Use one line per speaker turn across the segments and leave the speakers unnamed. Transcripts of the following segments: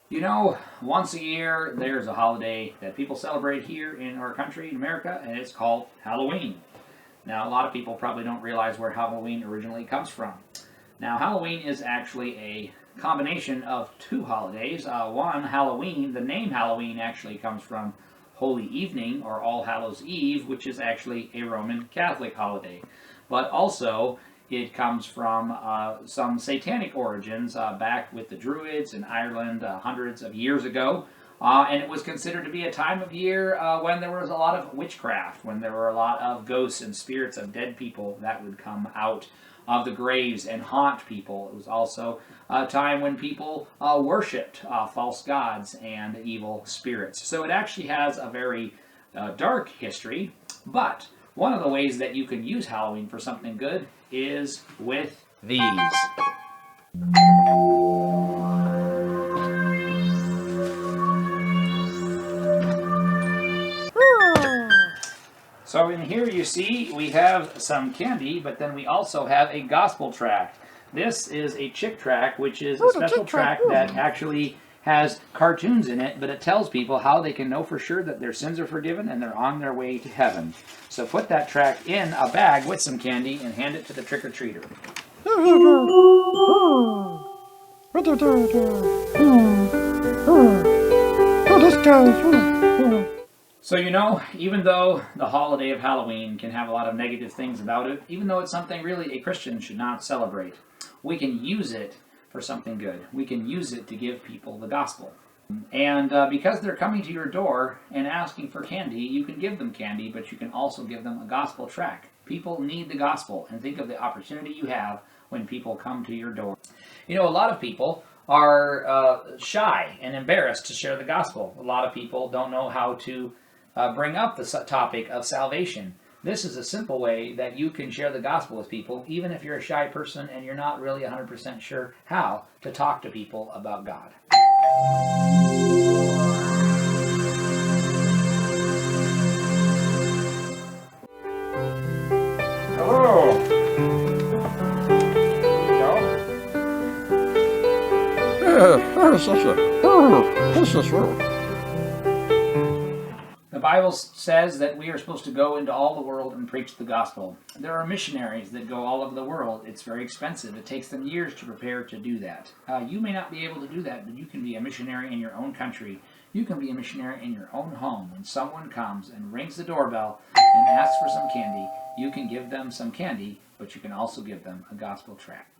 You know, once a year there's a holiday that people celebrate here in our country, in America, and it's called Halloween. Now, a lot of people probably don't realize where Halloween originally comes from. Now, Halloween is actually a combination of two holidays. One, Halloween, the name Halloween actually comes from Holy Evening or All Hallows Eve, which is actually a Roman Catholic holiday. But also, it comes from some satanic origins back with the Druids in Ireland hundreds of years ago. And it was considered to be a time of year when there was a lot of witchcraft, when there were a lot of ghosts and spirits of dead people that would come out of the graves and haunt people. It was also a time when people worshipped false gods and evil spirits. So it actually has a very dark history, but one of the ways that you can use Halloween for something good is with these. So in here you see we have some candy, but then we also have a gospel tract. This is a chick tract, which is a special tract that actually has cartoons in it, but it tells people how they can know for sure that their sins are forgiven and they're on their way to heaven. So put that tract in a bag with some candy and hand it to the trick-or-treater. So you know, even though the holiday of Halloween can have a lot of negative things about it, even though it's something really a Christian should not celebrate, we can use it for something good. We can use it to give people the gospel. And because they're coming to your door and asking for candy, you can give them candy, but you can also give them a gospel tract. People need the gospel, and think of the opportunity you have when people come to your door. You know, a lot of people are shy and embarrassed to share the gospel. A lot of people don't know how to bring up the topic of salvation. This is a simple way that you can share the gospel with people, even if you're a shy person and you're not really 100% sure how to talk to people about God. Hello. The Bible says that we are supposed to go into all the world and preach the gospel. There are missionaries that go all over the world. It's very expensive. It takes them years to prepare to do that. You may not be able to do that, but you can be a missionary in your own country. You can be a missionary in your own home. When someone comes and rings the doorbell and asks for some candy, you can give them some candy, but you can also give them a gospel tract.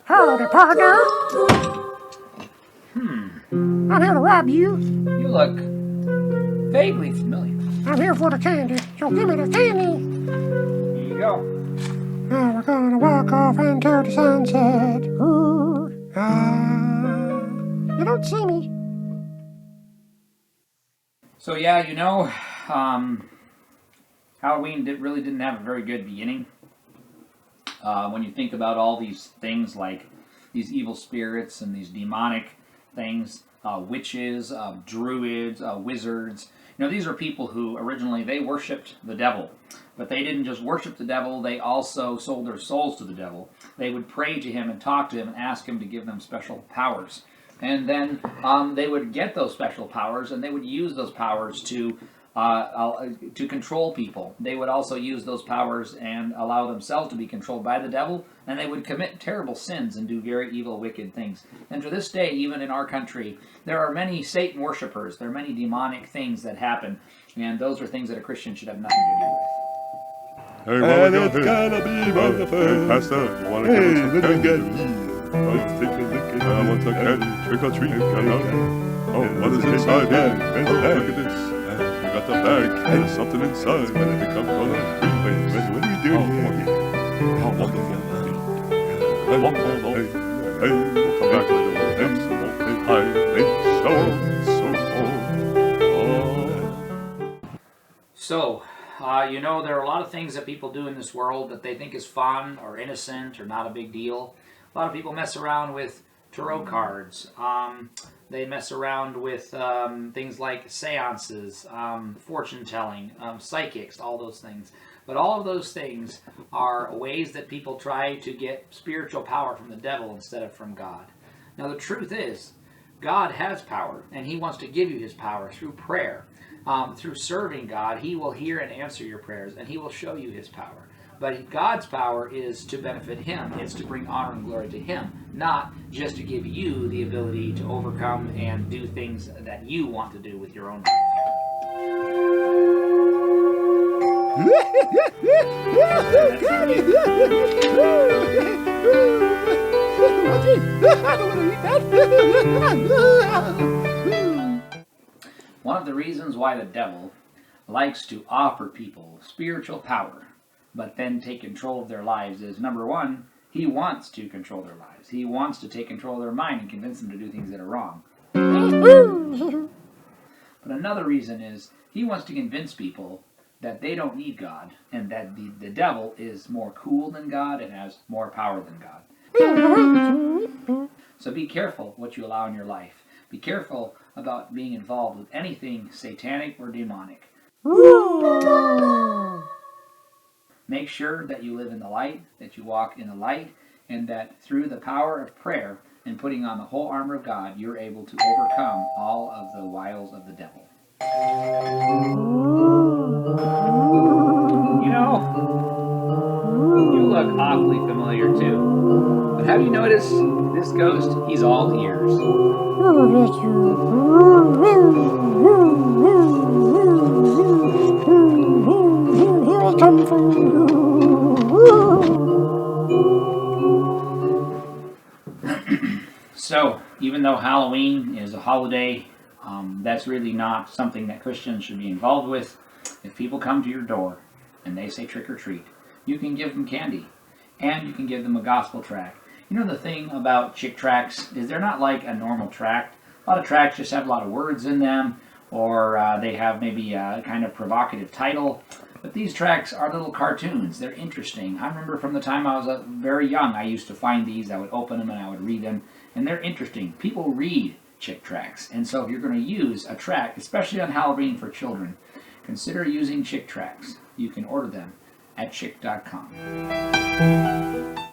Howdy, partner. I'm here to rob you.
You look vaguely familiar.
I'm here for the candy, so give me the candy.
Here you go.
Now we're gonna walk off into the sunset. Ooh, you don't see me.
So yeah, you know, Halloween really didn't have a very good beginning. When you think about all these things like these evil spirits and these demonic things, witches, druids, wizards, you know, these are people who originally they worshipped the devil. But they didn't just worship the devil, they also sold their souls to the devil. They would pray to him and talk to him and ask him to give them special powers. And then they would get those special powers and they would use those powers to control people. They would also use those powers and allow themselves to be controlled by the devil, and they would commit terrible sins and do very evil, wicked things. And to this day, even in our country, there are many Satan worshipers. There are many demonic things that happen, and those are things that a Christian should have nothing to do with.
And it's gonna be wonderful. Hey, Pastor, you wanna give us some candy? Let's take a look at I want some candy. Trick or treat, come on. Oh, what is inside here? Oh, look at this. We got the bag. There's something inside. When it becomes color. Wait, what are we doing here? Oh, wonderful. Hey, we'll come back later. Hey,
So, you know, there are a lot of things that people do in this world that they think is fun or innocent or not a big deal. A lot of people mess around with tarot cards. They mess around with things like seances, fortune telling, psychics, all those things. But all of those things are ways that people try to get spiritual power from the devil instead of from God. Now the truth is, God has power, and he wants to give you his power through prayer. Through serving God, he will hear and answer your prayers, and he will show you his power. But God's power is to benefit him. It's to bring honor and glory to him, not just to give you the ability to overcome and do things that you want to do with your own One of the reasons why the devil likes to offer people spiritual power, but then take control of their lives is, number one, he wants to control their lives. He wants to take control of their mind and convince them to do things that are wrong. But another reason is he wants to convince people that they don't need God and that the devil is more cool than God and has more power than God. So be careful what you allow in your life. Be careful about being involved with anything satanic or demonic. Make sure that you live in the light, that you walk in the light, and that through the power of prayer and putting on the whole armor of God, you're able to overcome all of the wiles of the devil. You know, you look awfully familiar too. But have you noticed this ghost? He's all ears.
Here I come for you.
So, even though Halloween is a holiday, that's really not something that Christians should be involved with. If people come to your door and they say trick or treat, you can give them candy and you can give them a gospel tract. You know, the thing about Chick tracts is they're not like a normal tract. A lot of tracts just have a lot of words in them, or they have maybe a kind of provocative title. But these tracts are little cartoons. They're interesting. I remember from the time I was very young, I used to find these. I would open them and I would read them, and they're interesting. People read Chick tracts, and so if you're going to use a tract, especially on Halloween for children, consider using Chick tracts. You can order them at chick.com.